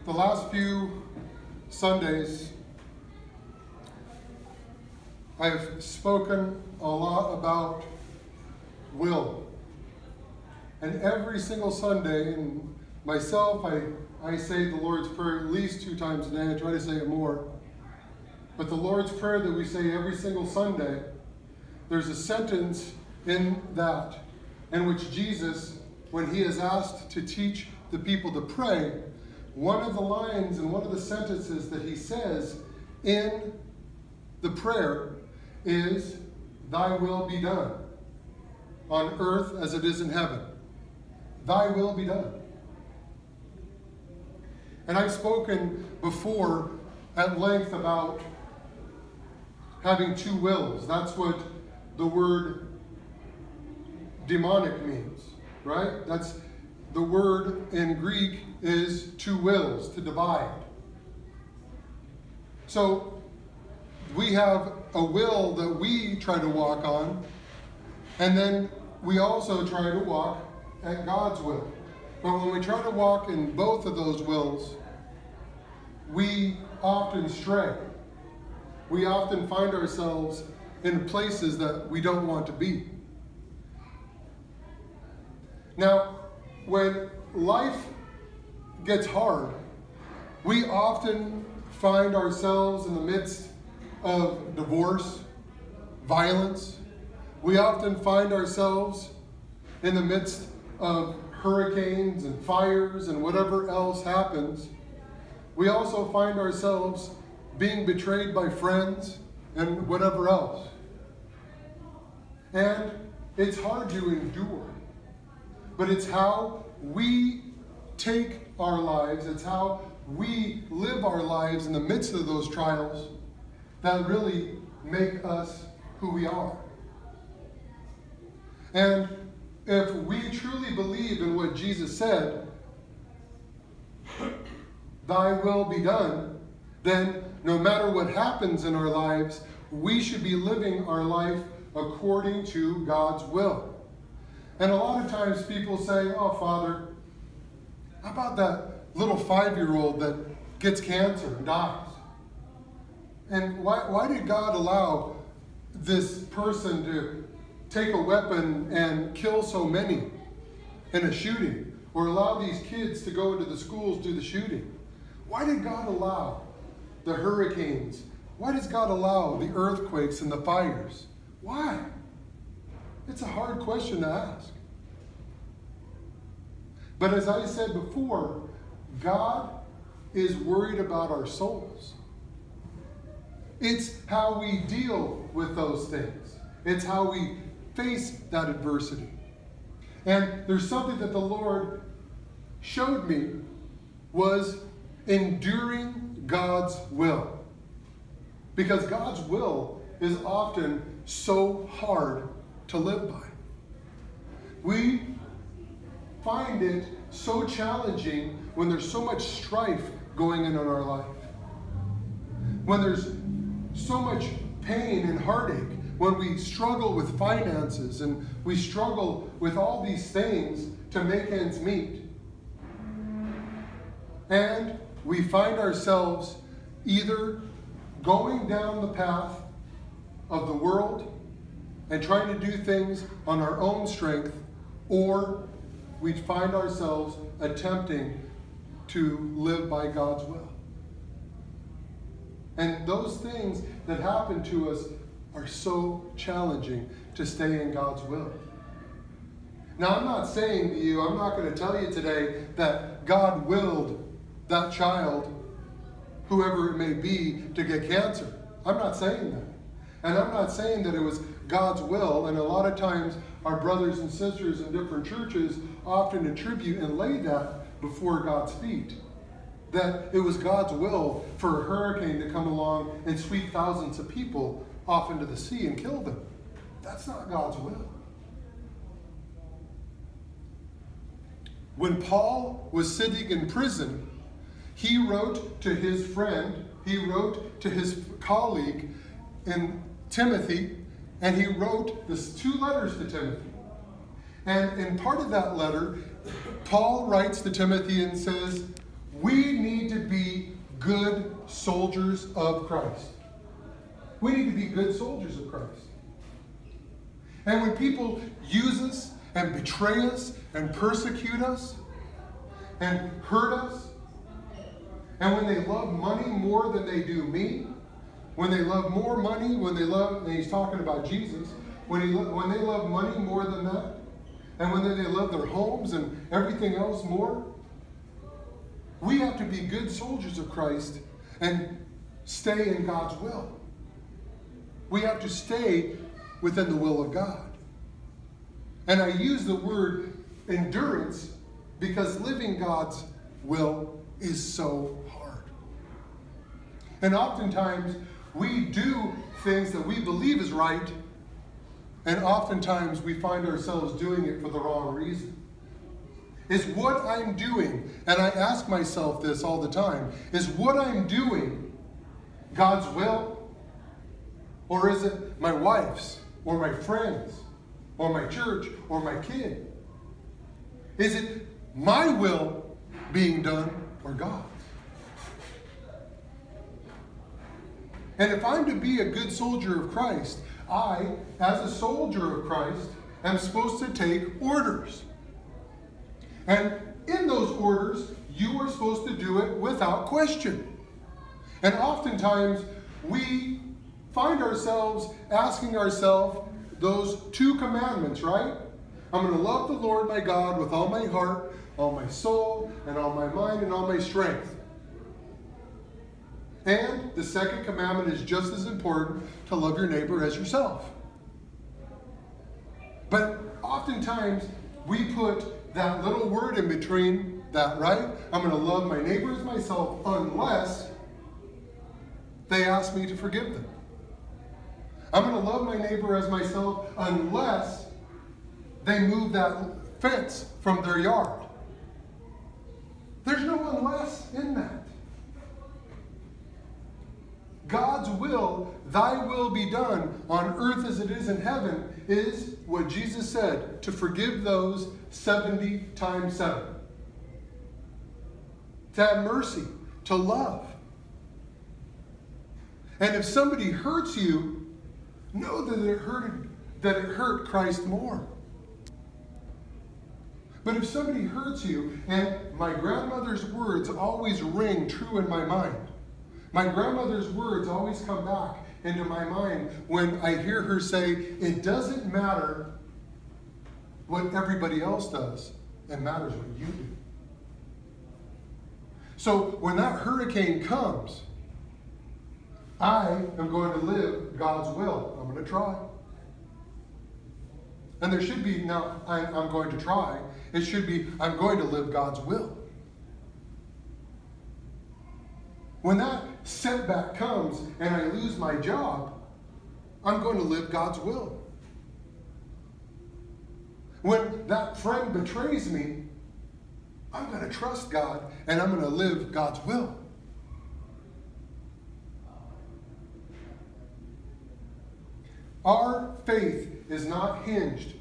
The last few Sundays, I've spoken a lot about will. And every single Sunday, and myself, I say the Lord's Prayer at least 2 times a day. I try to say it more. But the Lord's Prayer that we say every single Sunday, there's a sentence in that in which Jesus, when he is asked to teach the people to pray, one of the lines and one of the sentences that he says in the prayer is, "Thy will be done on earth as it is in heaven." Thy will be done. And I've spoken before at length about having 2 wills. That's what the word demonic means, right? That's the word in Greek is 2 wills, to divide. So we have a will that we try to walk on, and then we also try to walk at God's will. But when we try to walk in both of those wills, we often stray. We often find ourselves in places that we don't want to be. Now, when life gets hard, we often find ourselves in the midst of divorce, violence. We often find ourselves in the midst of hurricanes and fires and whatever else happens. We also find ourselves being betrayed by friends and whatever else. And it's hard to endure. But it's how we take our lives, it's how we live our lives in the midst of those trials that really make us who we are. And if we truly believe in what Jesus said, "Thy will be done," then no matter what happens in our lives, we should be living our life according to God's will. And a lot of times people say, "Oh, Father, how about that little 5-year-old that gets cancer and dies? And why did God allow this person to take a weapon and kill so many in a shooting? Or allow these kids to go into the schools, do the shooting? Why did God allow the hurricanes? Why does God allow the earthquakes and the fires? Why?" It's a hard question to ask. But as I said before, God is worried about our souls. It's how we deal with those things. It's how we face that adversity. And there's something that the Lord showed me was enduring God's will. Because God's will is often so hard to live by. We find it so challenging when there's so much strife going in our life. When there's so much pain and heartache. When we struggle with finances and we struggle with all these things to make ends meet. And we find ourselves either going down the path of the world and trying to do things on our own strength, or we find ourselves attempting to live by God's will. And those things that happen to us are so challenging to stay in God's will. Now, I'm not saying to you, I'm not going to tell you today that God willed that child, whoever it may be, to get cancer. I'm not saying that. And I'm not saying that it was God's will. And a lot of times our brothers and sisters in different churches often attribute and lay that before God's feet. That it was God's will for a hurricane to come along and sweep thousands of people off into the sea and kill them. That's not God's will. When Paul was sitting in prison, he wrote to his friend, he wrote to his colleague in Timothy, and he wrote this 2 letters to Timothy. And in part of that letter, Paul writes to Timothy and says, we need to good soldiers of Christ. We need to be good soldiers of Christ. And when people use us and betray us and persecute us and hurt us, and when they love money more than they do me, when they love more money, and he's talking about Jesus, when they love money more than that, and when they love their homes and everything else more, we have to be good soldiers of Christ and stay in God's will. We have to stay within the will of God. And I use the word endurance because living God's will is so hard. And oftentimes we do things that we believe is right, and oftentimes we find ourselves doing it for the wrong reason. Is what I'm doing, and I ask myself this all the time, is what I'm doing God's will? Or is it my wife's, or my friend's, or my church, or my kid? Is it my will being done, or God's? And if I'm to be a good soldier of Christ, I, as a soldier of Christ, am supposed to take orders. And in those orders, you are supposed to do it without question. And oftentimes, we find ourselves asking ourselves those two commandments, right? I'm going to love the Lord my God with all my heart, all my soul, and all my mind, and all my strength. And the second commandment is just as important, to love your neighbor as yourself. But oftentimes, we put that little word in between that, right? I'm going to love my neighbor as myself unless they ask me to forgive them. I'm going to love my neighbor as myself unless they move that fence from their yard. There's no unless in that. God's will, thy will be done on earth as it is in heaven, is what Jesus said, to forgive those 70 times 7. To have mercy, to love. And if somebody hurts you, know that it hurt Christ more. But if somebody hurts you, and my grandmother's words always ring true in my mind. My grandmother's words always come back into my mind when I hear her say, it doesn't matter what everybody else does, it matters what you do. So when that hurricane comes, I am going to live God's will. I'm going to try. And there should be, now, I'm going to try. It should be, I'm going to live God's will. When that setback comes and I lose my job, I'm going to live God's will. When that friend betrays me, I'm going to trust God and I'm going to live God's will. Our faith is not hinged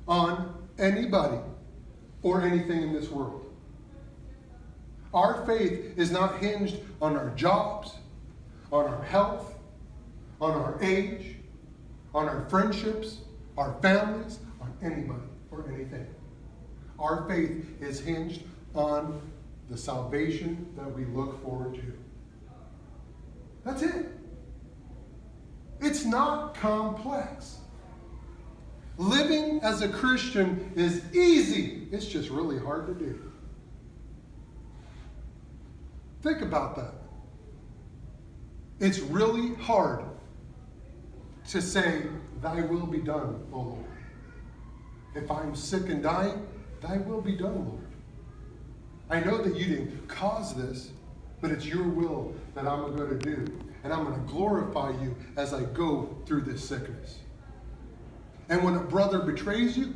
on anybody or anything in this world. Our faith is not hinged on our jobs, on our health, on our age, on our friendships, our families, on anybody or anything. Our faith is hinged on the salvation that we look forward to. That's it. It's not complex. Living as a Christian is easy. It's just really hard to do. Think about that. It's really hard to say, thy will be done, O Lord. If I'm sick and dying, thy will be done, Lord. I know that you didn't cause this, but it's your will that I'm going to do. And I'm going to glorify you as I go through this sickness. And when a brother betrays you,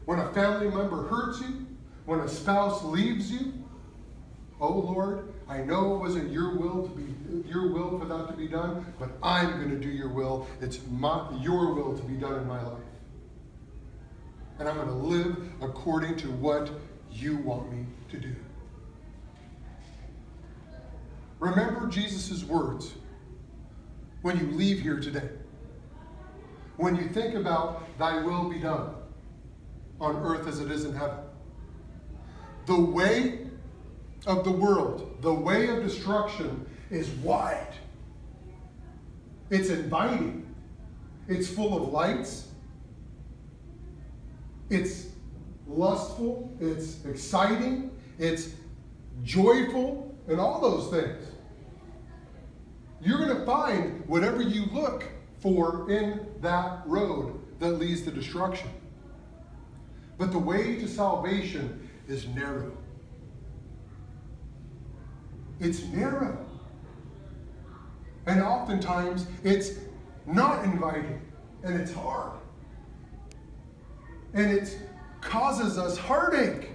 when a family member hurts you, when a spouse leaves you, oh Lord, I know it wasn't your will for that to be done, but I'm going to do your will. It's your will to be done in my life. And I'm going to live according to what you want me to do. Remember Jesus' words when you leave here today. When you think about thy will be done on earth as it is in heaven. The way of the world, the way of destruction is wide. It's inviting. It's full of lights. It's lustful. It's exciting. It's joyful, and all those things. You're going to find whatever you look for in that road that leads to destruction. But the way to salvation is narrow. It's narrow. And oftentimes it's not inviting. And it's hard. And it causes us heartache.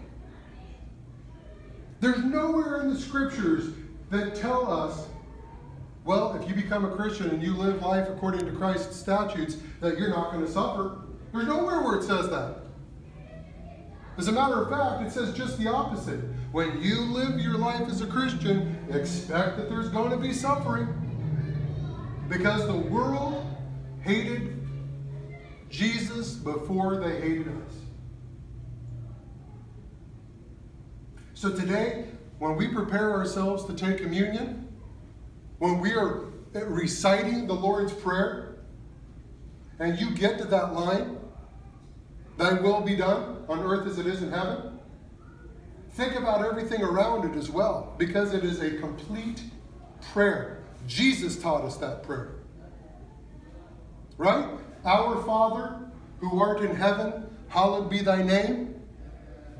There's nowhere in the scriptures that tell us, well, if you become a Christian and you live life according to Christ's statutes, that you're not going to suffer. There's nowhere where it says that. As a matter of fact, it says just the opposite. When you live your life as a Christian, expect that there's going to be suffering. Because the world hated Jesus before they hated us. So today, when we prepare ourselves to take communion, when we are reciting the Lord's Prayer, and you get to that line, thy will be done on earth as it is in heaven, think about everything around it as well, because it is a complete prayer. Jesus taught us that prayer. Right? Our Father, who art in heaven, hallowed be thy name.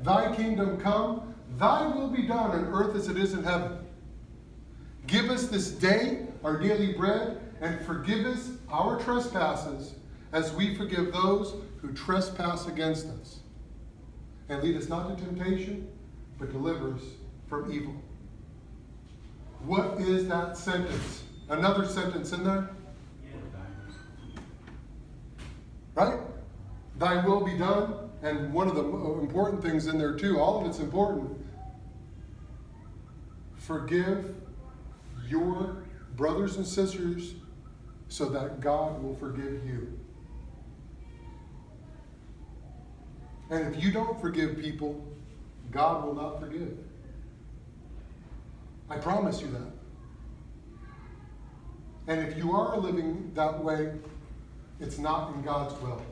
Thy kingdom come, thy will be done on earth as it is in heaven. Give us this day our daily bread, and forgive us our trespasses, as we forgive those who trespass against us. And lead us not into temptation, but deliver us from evil. What is that sentence? Another sentence in there? Right? Thy will be done. And one of the important things in there too, all of it's important. Forgive your brothers and sisters so that God will forgive you. And if you don't forgive people, God will not forgive. I promise you that. And if you are living that way, it's not in God's will.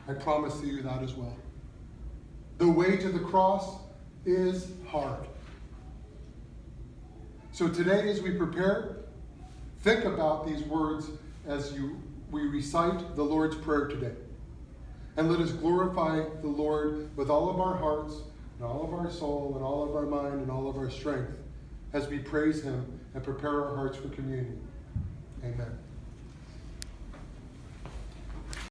I promise you that as well. The way to the cross is hard. So today, as we prepare, think about these words as we recite the Lord's Prayer today. And let us glorify the Lord with all of our hearts, and all of our soul, and all of our mind, and all of our strength, as we praise Him and prepare our hearts for communion. Amen.